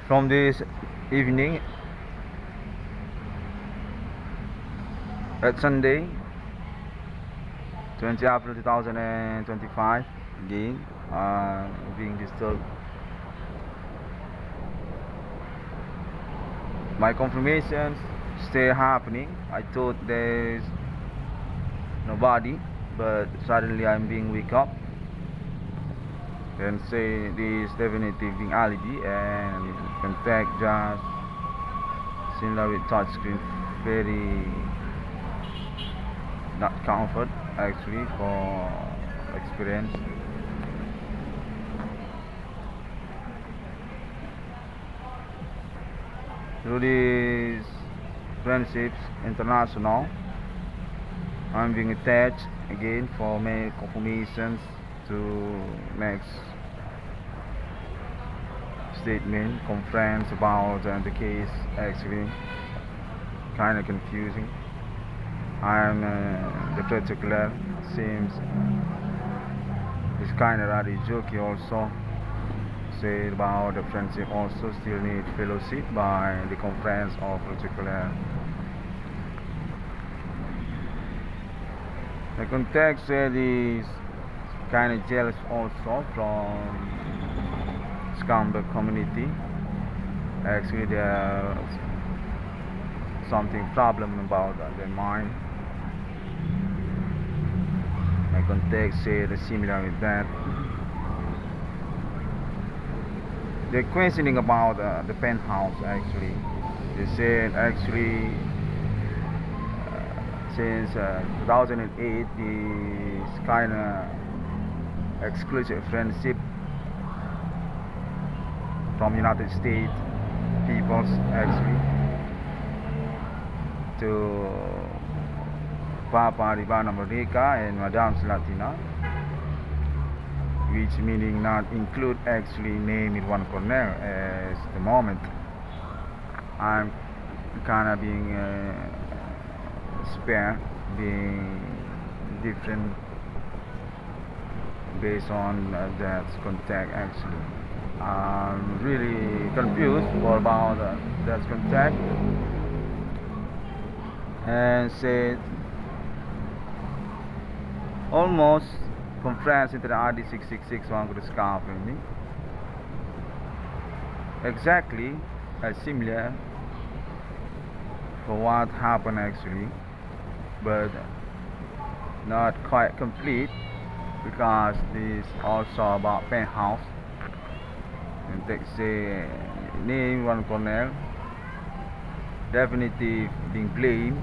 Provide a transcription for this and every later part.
from this evening at Sunday 20 April 2025. Again being disturbed. My confirmations still happening. I thought there's nobody, but suddenly I'm being wake up and say this definitely being alibi and contact just similar with touchscreen, very not comfort actually for experience. Through these friendships international, I'm being attached again for many confirmations to next statement conference about the case actually kind of confusing. I'm the particular seems it's kind of rather jokey also say about the friendship also still need fellowship by the conference of particular. The context is kind of jealous also from scumbag community. Actually, there's something problem about their mind. My context is similar with that. They're questioning about the penthouse actually. They said actually since 2008 this kind of exclusive friendship from United States peoples actually to Papa Ribana Amerika and Madame Latina, which meaning not include actually name in one corner as the moment. I'm kind of being spare, being different based on that contact actually. I'm really confused about that contact and said almost conference into the RD666 one could discover me exactly as similar for what happened actually, but not quite complete because this also about penthouse and they say name one corner definitely being blamed,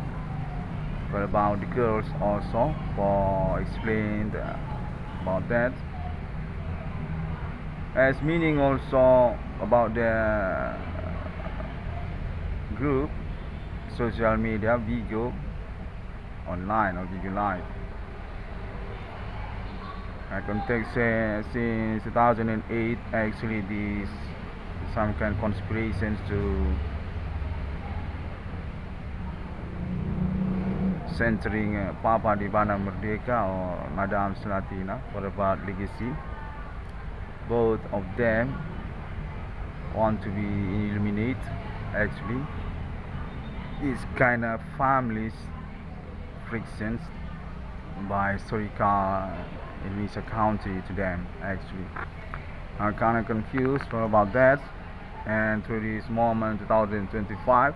but about the girls also for explained about that as meaning also about the group social media video online or video live. I contact since 2008 actually these some kind of conspirations to centering Papa Ribana Merdeka or Madame Latina for about legacy. Both of them want to be eliminated actually. It's kind of families frictions by historical Indonesia county to them actually. I'm kind of confused about that, and to this moment 2025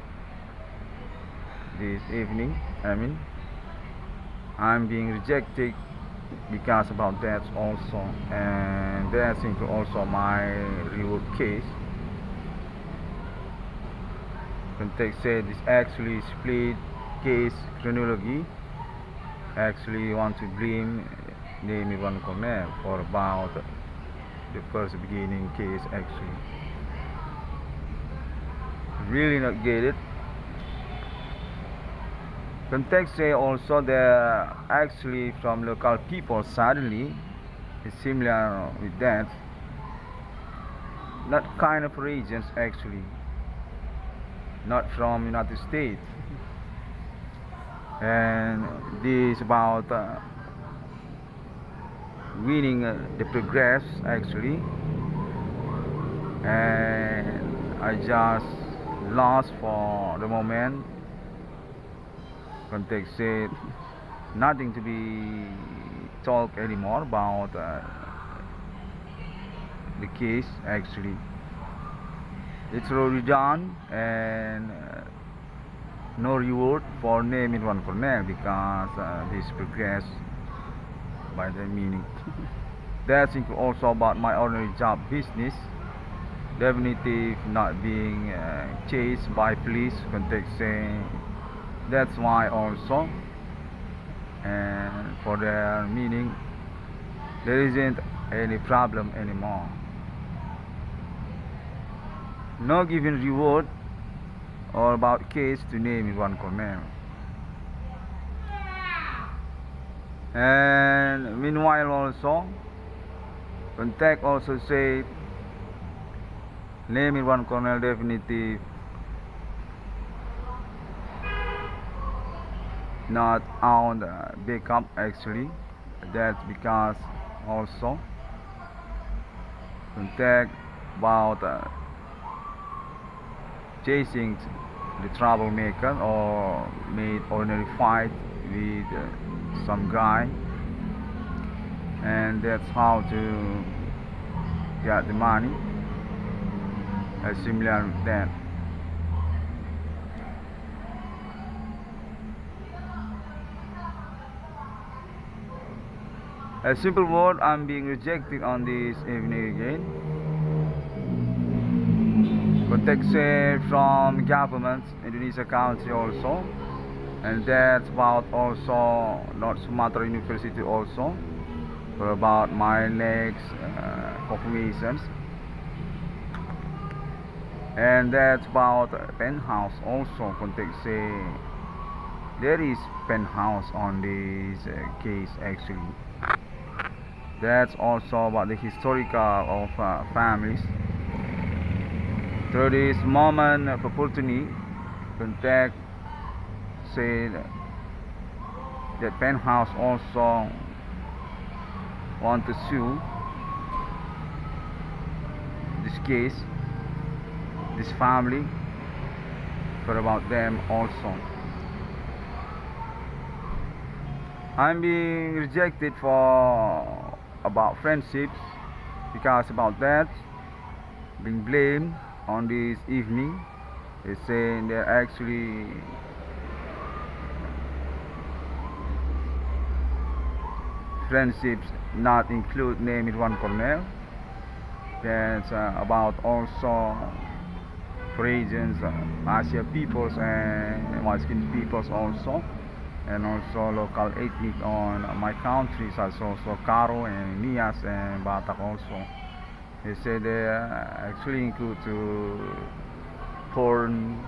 this evening I'm being rejected because about that also, and that's include also my reward case. Context said this actually split case chronology actually want to blame name Ivan Cornell for about the first beginning case actually. Really not get it. Context say also that actually from local people suddenly is similar with that. Not kind of regions actually. Not from United States. And this about winning the progress actually, and I just lost for the moment. Context said nothing to be talked anymore about the case. Actually, it's already done, and no reward for naming one colonel because this progress by the meaning. That's also about my ordinary job business. Definitely not being chased by police. Context saying that's why also, and for their meaning, there isn't any problem anymore. No given reward or about case to name one colonel. And meanwhile also, contact also said naming one colonel definitive not on the backup actually. That's because also contact about chasing the troublemaker or made ordinary fight with some guy, and that's how to get the money. Similar with that. A simple word, I'm being rejected on this evening again. Protection from government, Indonesia country also, and that's about also North Sumatra University also, for about my next confirmations, and that's about penthouse also. Context say there is penthouse on this case actually. That's also about the historical of families. Through this moment of opportunity, contact said that penthouse also want to sue this case, this family, for about them also. I'm being rejected for about friendships because about that being blamed on this evening. They say they're actually friendships not include naming one colonel. That's about also for regions, Asia peoples and white skinned peoples also, and also local ethnic on my countries, as also Karo and Nias and Batak also. They say they actually include to porn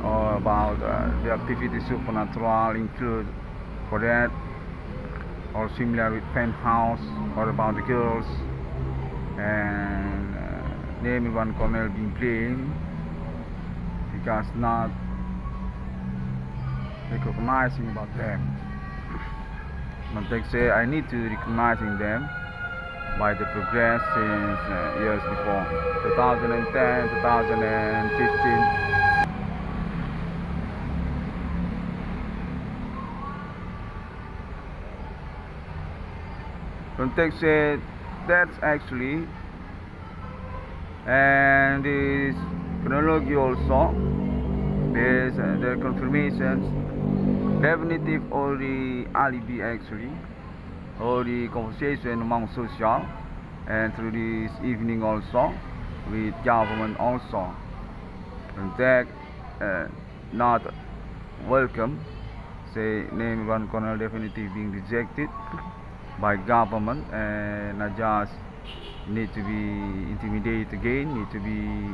or about the activity supernatural include for that, or similar with penthouse or about the girls, and naming one colonel being blamed because not recognizing about them. But they say I need to recognizing them by the progress since years before 2010, 2015. Context said that's actually, and this chronology also there's the confirmations definitive or the alibi actually, or the conversation among social, and through this evening also with government also. Contact not welcome, say name one colonel definitive being rejected by government, and not just need to be intimidated again, need to be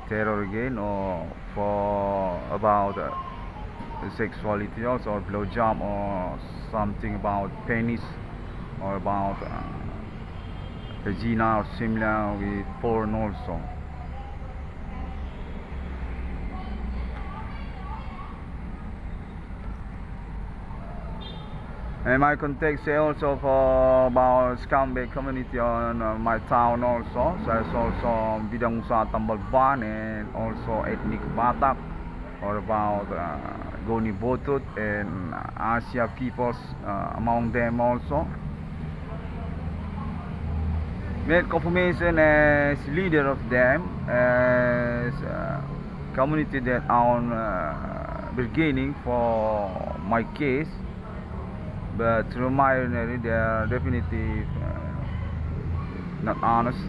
terror again, or for about sexuality also, or blowjob or something about penis, or about vagina or similar with porn also. And my context is also for about scumbag community on my town also. So it's also bidang usaha tambal ban and also ethnic Batak or about Goni Botut and Asia peoples among them also. Made confirmation as leader of them as community that on beginning for my case. But through my ordinary, they are definitely not honest,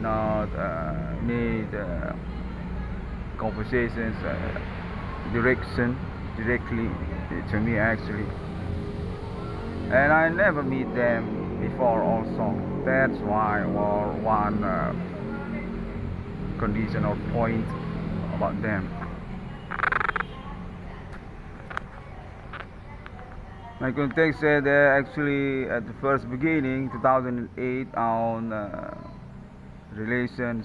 not need conversations, directly to me actually. And I never meet them before also. That's why one condition or point about them. My context said actually at the first beginning 2008 on relations,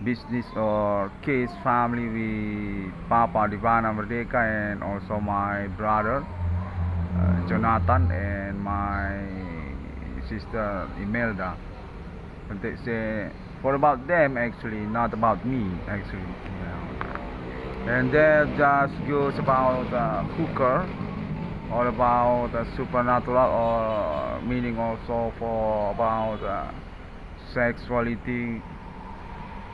business or case family with Papa Divana Merdeka and also my brother Jonathan and my sister Imelda. Context say for about them actually, not about me actually. And that just goes about hooker. All about supernatural or meaning also for about sexuality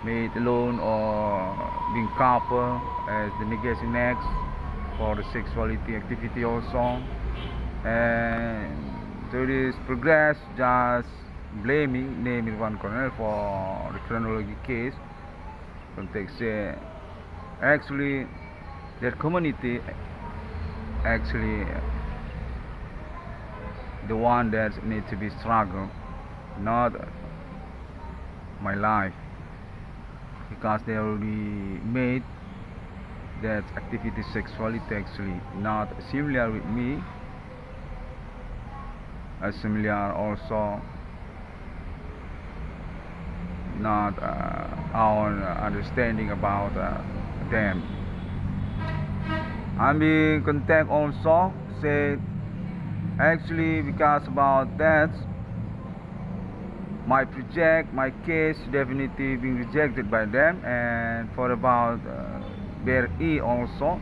made alone or being couple as the negation next for the sexuality activity also. And to this progress just blaming naming one colonel for the chronology case context actually that community actually the one that need to be struggled, not my life, because they already made that activity sexuality actually not similar with me, similar also not our understanding about them. I'm being contact also said actually because about that my project, my case definitely being rejected by them, and for about BRI also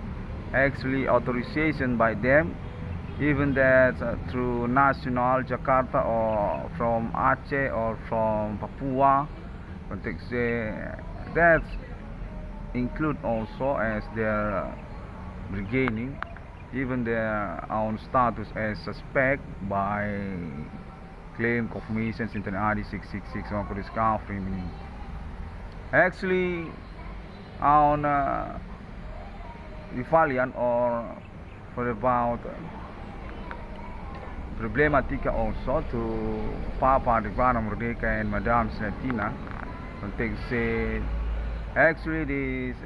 actually authorization by them, even that through national Jakarta or from Aceh or from Papua context that include also as their regaining even their own status as suspect by claim confirmations in the RD 666 on police country. Actually on Rifalian or for about problematica also to Papa Divana Merdeka and Madame Sinatina context said actually this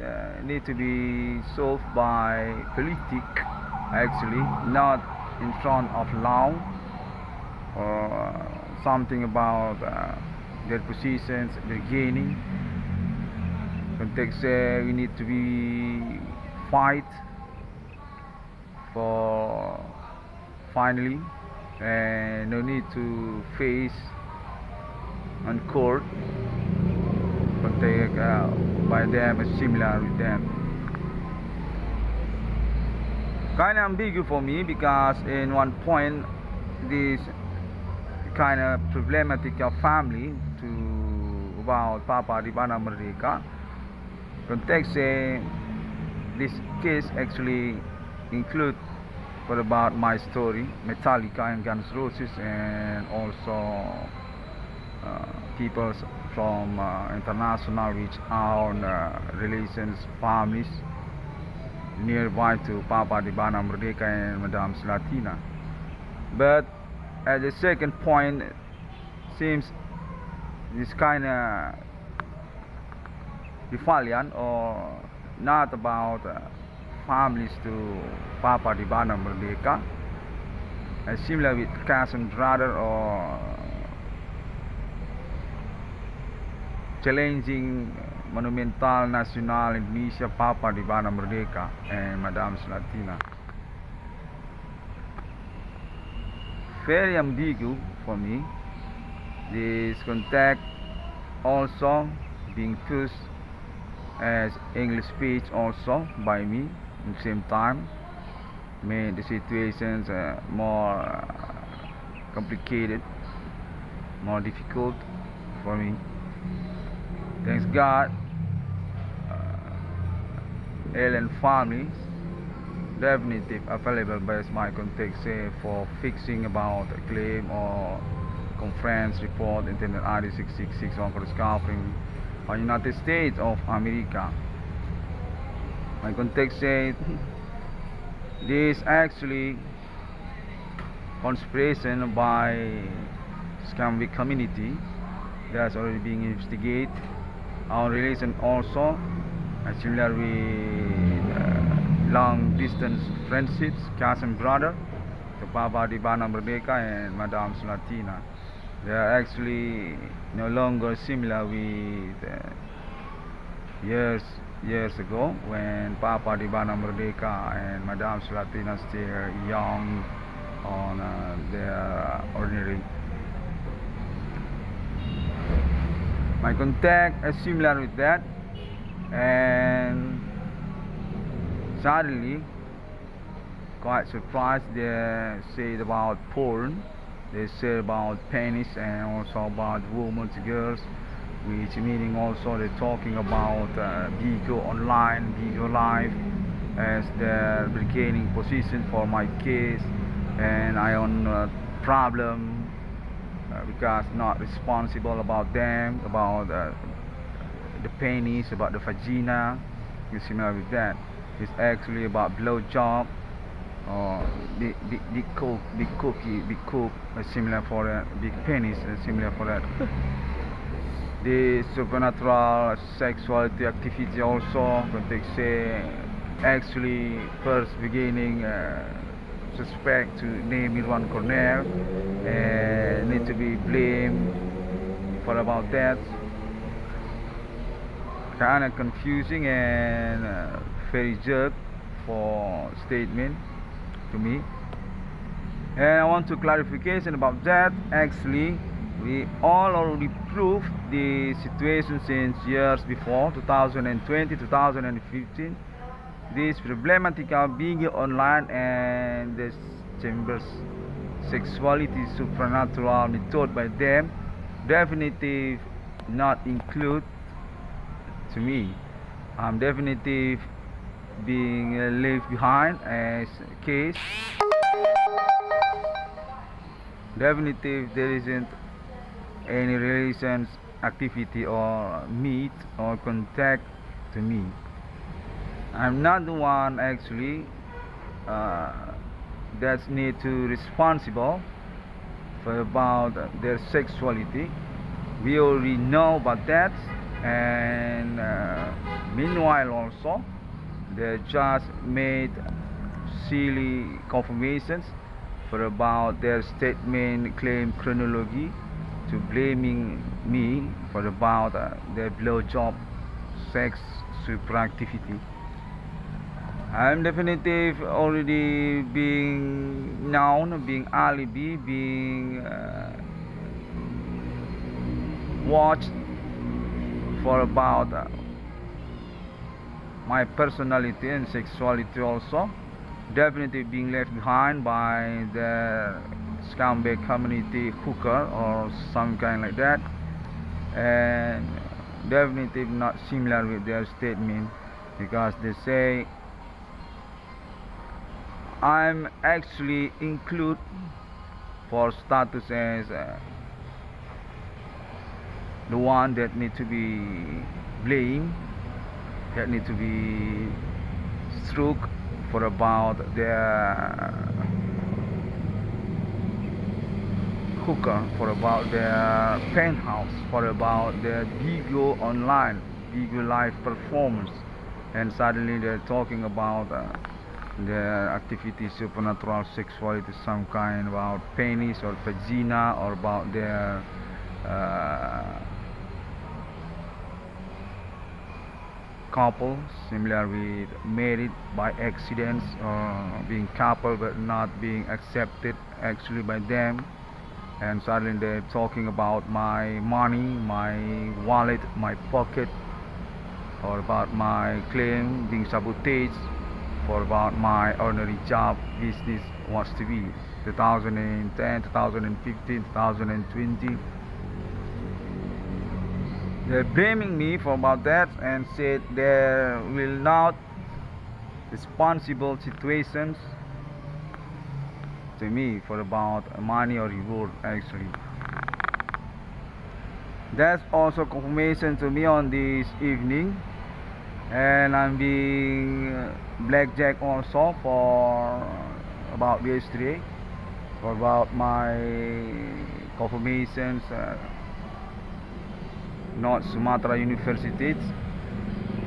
need to be solved by politic actually, not in front of law or something about their positions they're gaining. Context we need to be fight for finally and no need to face on court contact by them is similar with them. Kind of ambiguous for me because in one point this kind of problematic of family to about Papa Divana Merdeka context this case actually include for about my story Metallica and Guns N' Roses and also people from international which own relations families nearby to Papa Divana Merdeka and Madame Slatina. But at the second point seems this kind of Rifalian or not about families to Papa Divana Merdeka, similar with cousin brother or challenging Monumental Nasional Indonesia Papa Divana Merdeka and Madame Slatina. very ambiguous for me. This contact also being used as English speech also by me at the same time made the situations more complicated, more difficult for me. Thanks God, alien families definitely available by my contact say for fixing about a claim or conference report Internet ID 666 on for discovering on United States of America. My contact said this actually conspiration by scam community that's already being investigated. Our relation also similar with long distance friendships, cousin brother, the Papa di Bana Merdeka and Madame Slatina. They are actually no longer similar with years ago when Papa di Bana Merdeka and Madame Slatina still young on their ordinary. My contact is similar with that, and suddenly quite surprised they said about porn, they say about penis and also about women to girls, which meaning also they're talking about video online, video live as their bargaining position for my case, and I own problem because not responsible about them, about the penis, about the vagina. It's similar with that. It's actually about blow job or big cook, similar for that. Big penis, similar for that. The supernatural sexuality activity also, but they say actually first beginning suspect to name Irwan Cornell and need to be blamed for about that. Kind of confusing and very jerk for statement to me, and I want to clarification about that. Actually we all already proved the situation since years before 2020 2015. This problematic of being online and this chambers sexuality supernatural method by them definitely not include to me. I'm definitely being left behind as a case. Definitely there isn't any relations activity or meet or contact to me. I'm not the one actually that's need to responsible for about their sexuality. We already know about that, and meanwhile also they just made silly confirmations for about their statement claim chronology to blaming me for about their blowjob sex superactivity. I'm definitely already being known, being alibi, being watched for about my personality and sexuality also. Definitely being left behind by the scumbag community hooker or some kind like that, and definitely not similar with their statement because they say I'm actually include for status as the one that need to be blamed, that need to be struck for about their hooker, for about their penthouse, for about their video online, video live performance, and suddenly they're talking about their activity supernatural sexuality, some kind about penis or vagina, or about their couple, similar with married by accidents, being couple but not being accepted actually by them. And suddenly they're talking about my money, my wallet, my pocket, or about my claim being sabotaged, for about my ordinary job business wants to be 2010, 2015, 2020. They're blaming me for about that and said there will not responsible situations to me for about money or reward actually. That's also confirmation to me on this evening, and I'm being blackjack also for about yesterday for about my confirmations, North Sumatra universities,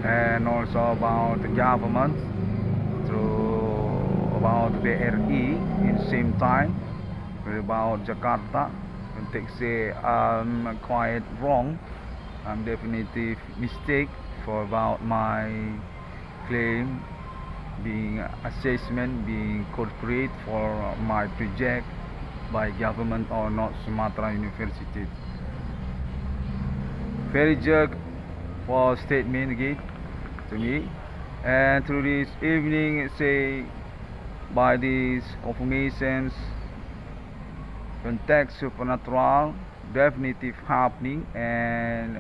and also about the government through about BRI in same time about Jakarta. When they say I'm quite wrong, I'm definitely mistake for about my claim being assessment being corporate for my project by government or not Sumatra University. Very jerk for statement again to me, and through this evening say by these confirmations context supernatural definitive happening, and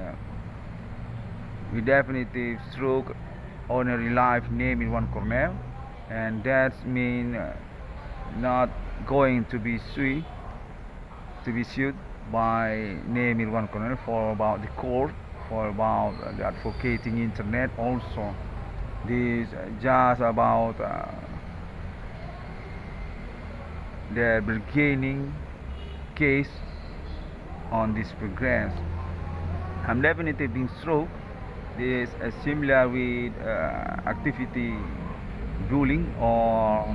we definitive stroke ordinary life name in one corner, and that mean not going to be sued by name in one corner for about the court for about the advocating internet also. This just about the beginning case on this progress. I'm definitely being struck. This is similar with activity bullying or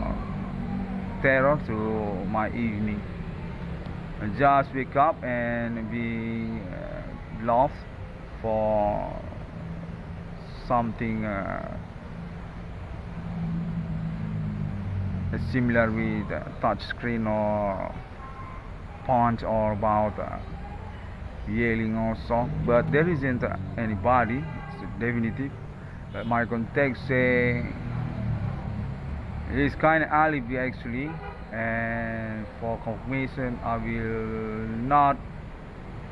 terror to my evening. I just wake up and be lost for something similar with touch screen or punch or about yelling also, but there isn't anybody. It's definitive. But my context say it's kind of alibi actually, and for confirmation I will not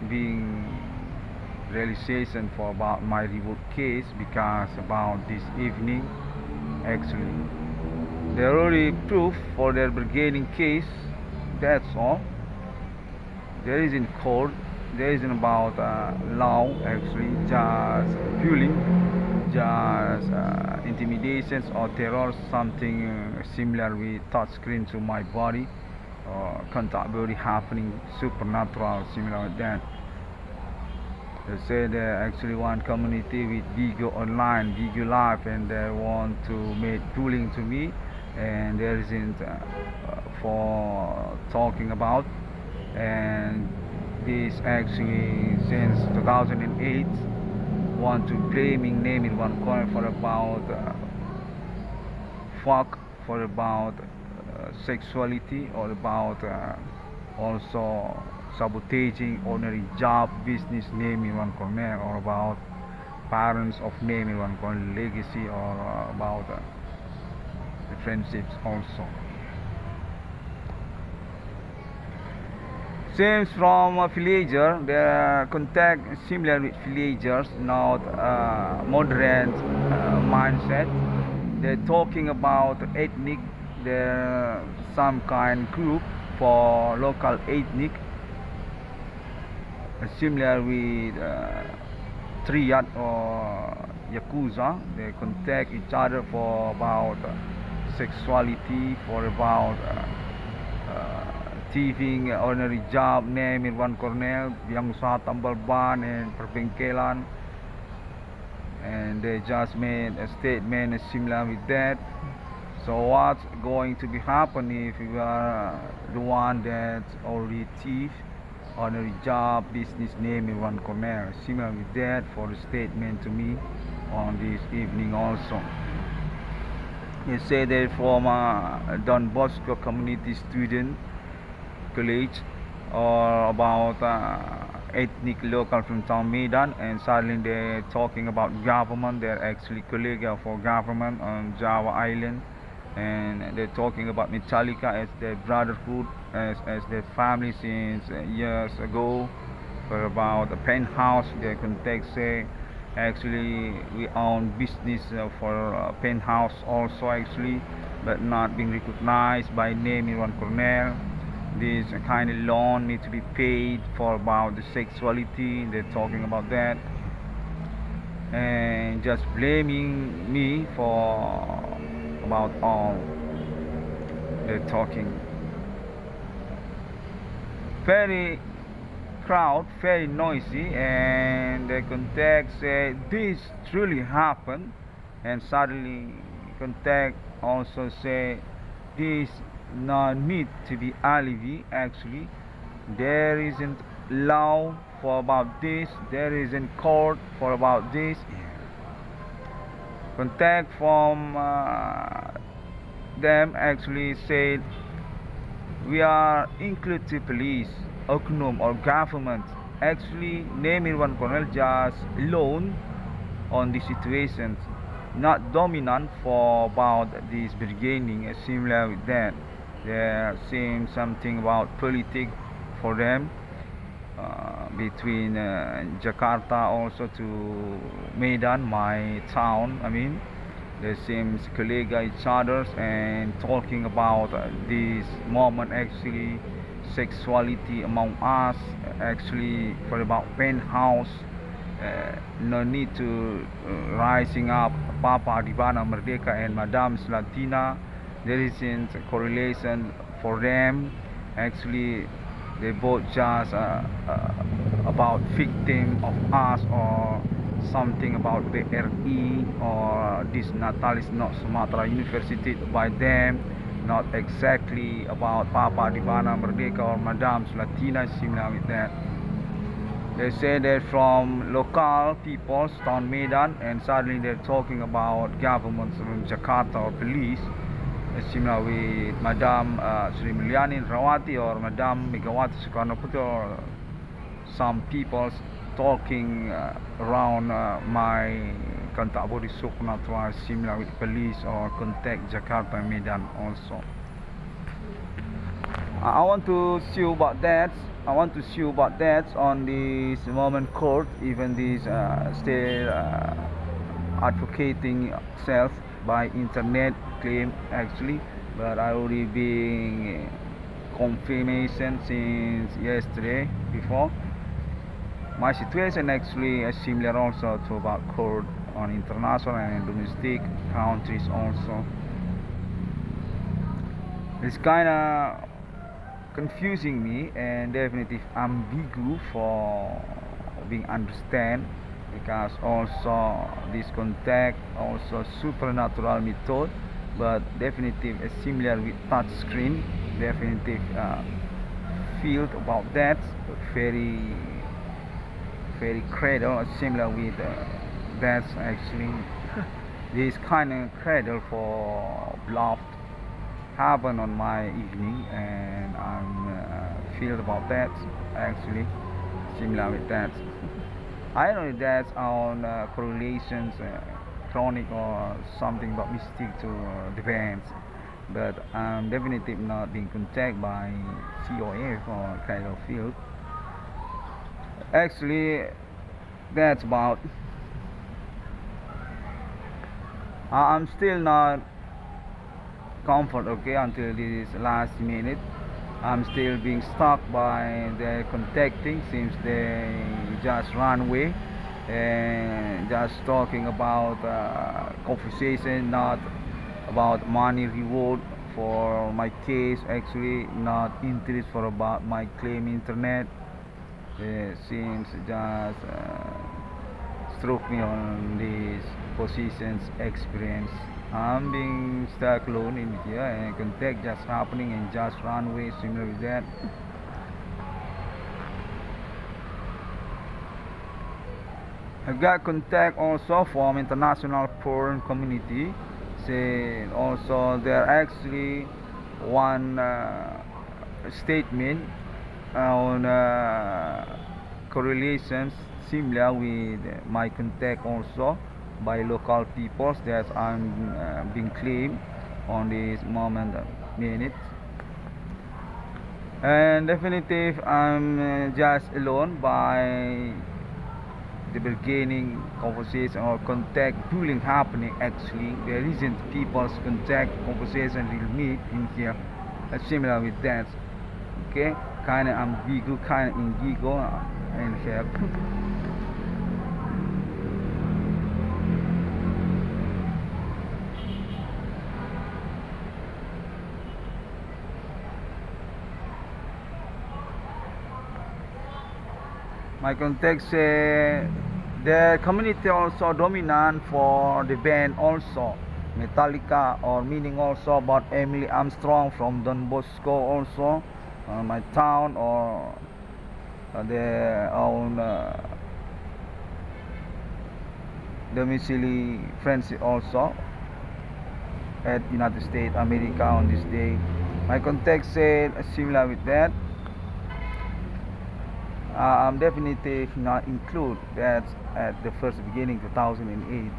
being realization for about my reward case because about this evening actually there already proof for their bargaining case. That's all. There is in court. There isn't about law actually. Just bullying, just intimidations or terror. Something similar with touch screen to my body or contact body happening supernatural similar with that. They say they actually want community with video online, video live, and they want to make bullying to me, and there isn't for talking about. And this actually since 2008 want to blaming name in one corner for about fuck for about sexuality or about also sabotaging ordinary job business name in one corner, or about parents of name in one corner, legacy, or about the friendships also. Seems from villager, their contact similar with villagers, not modern mindset. They're talking about ethnic, they're some kind group for local ethnic, similar with triad or yakuza. They contact each other for about sexuality, for about thieving, ordinary job name in one corner, yang usaha tambal ban and perbengkelan, and they just made a statement similar with that. So what's going to be happen if you are the one that already thief ordinary job, business name in one corner. Similar with that for the statement to me on this evening also. He said that from Don Bosco Community Student College or about ethnic local from town Medan, and suddenly they're talking about government. They're actually colleague for government on Java Island, and they're talking about Metallica as their brotherhood, as their family since years ago. For about a penthouse, their context say actually we own business for penthouse also actually, but not being recognized by name in one corner. This kind of loan need to be paid for about the sexuality. They're talking about that and just blaming me for about all they're talking. Very crowd, very noisy, and the contact say this truly happened, and suddenly contact also say this no need to be alibi. Actually, there isn't law for about this. There isn't court for about this. Contact from them actually said we are inclusive police, oknum or government. Actually, naming one colonel just alone on the situations, not dominant for about this beginning. Similar with that, they're saying something about politics for them between Jakarta also to Medan, my town. I mean, they seem colleague each others and talking about this moment actually sexuality among us actually for about penthouse. No need to rising up Papa Divana Merdeka and Madame Slatina. There isn't a correlation for them. Actually, they both just about victim of us or something about the RE or this Natalis not Sumatra University by them. Not exactly about Papa Divana Merdeka or Madame Slatina, similar with that. They say they're from local people, town Medan, and suddenly they're talking about governments from Jakarta or police, similar with Madam Sri Mulyani Rawati or Madam Megawati Soekarno Putri, or some people talking around my Kantak Bodi Suknatwa, similar with police or contact Jakarta and Medan also. I want to see about that. I want to see about that on this moment court. Even this still advocating self by internet claim actually, but I already being confirmation since yesterday before. My situation actually is similar also to about court on international and domestic countries also. It's kind of confusing me and definitely ambiguous for being understand, because also this contact also supernatural method, but definitely similar with touch screen. Definitely field about that very cradle similar with that's actually this kind of cradle for bluff happen on my evening, and I'm feel about that actually similar with that. I don't know if that's on correlations chronic or something but mystic to the bands, but I'm definitely not being contacted by COF or kind of field. Actually, that's about. I'm still not comfort, okay, until this last minute. I'm still being stuck by their contacting since they just run away and just talking about conversation, not about money reward for my case, actually not interest for about my claim internet. Seems just struck me on these positions experience. I'm being stuck alone in here and contact just happening and just run away similar with that. I got contact also from international foreign community. Say also there actually one statement on correlations similar with my contact also by local peoples that I'm being claimed on this moment minute. And definitive I'm just alone by the beginning conversation or contact bullying happening. Actually there isn't people's contact conversation will meet in here similar with that. Okay, kind of ambigu, kind of indigo in here. My context the community also dominant for the band also Metallica, or meaning also about Emily Armstrong from Don Bosco also my town, or their own domicile friends also at United States America on this day. My context similar with that. I'm definitely not include that at the first beginning 2008.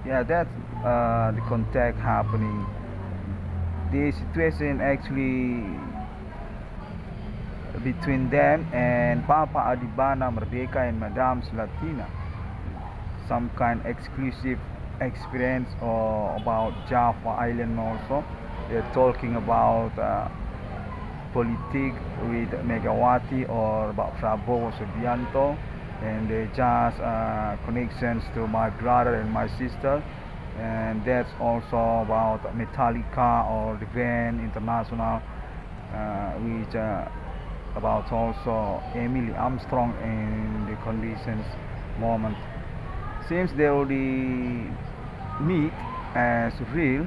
Yeah, that's the contact happening. The situation actually between them and Papa Adibana Merdeka and Madame Slatina. Some kind exclusive experience or about Java Island also. They're talking about politics with Megawati or about Prabowo Subianto, and they just connections to my brother and my sister, and that's also about Metallica or the band international, which about also Emily Armstrong and the conditions moment. Seems they already meet as real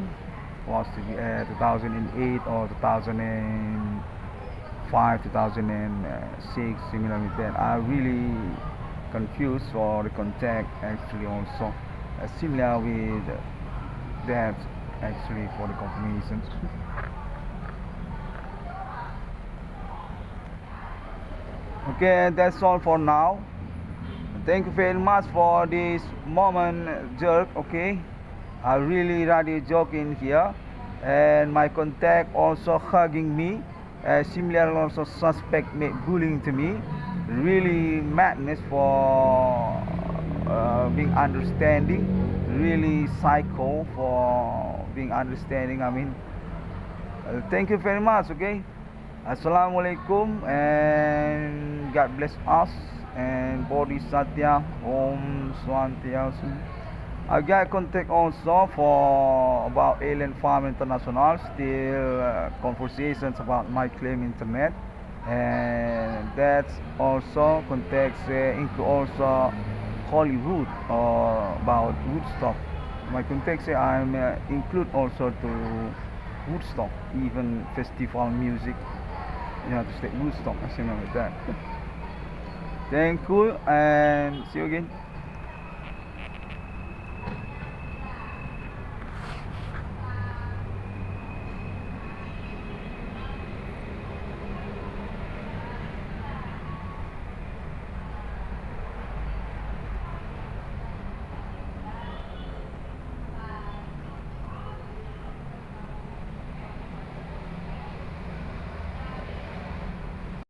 was to be 2008 or 2005, 2006, similar with that. I really confused for the contact actually also similar with that actually for the confirmations. Okay, that's all for now. Thank you very much for this moment jerk. Okay, I really rather joke in here, and my contact also hugging me. Similar also suspect bullying to me. Really madness for being understanding. Really psycho for being understanding. I mean, thank you very much. Okay, Assalamualaikum and God bless us and Bodhisattva Om Swantiasu. I got contact also for about Alien Farm International, still conversations about my claim internet, and that's also contacts into also Hollywood or about Woodstock. My contacts I'm include also to Woodstock, even festival music, United States Woodstock, something like that. Thank you and see you again.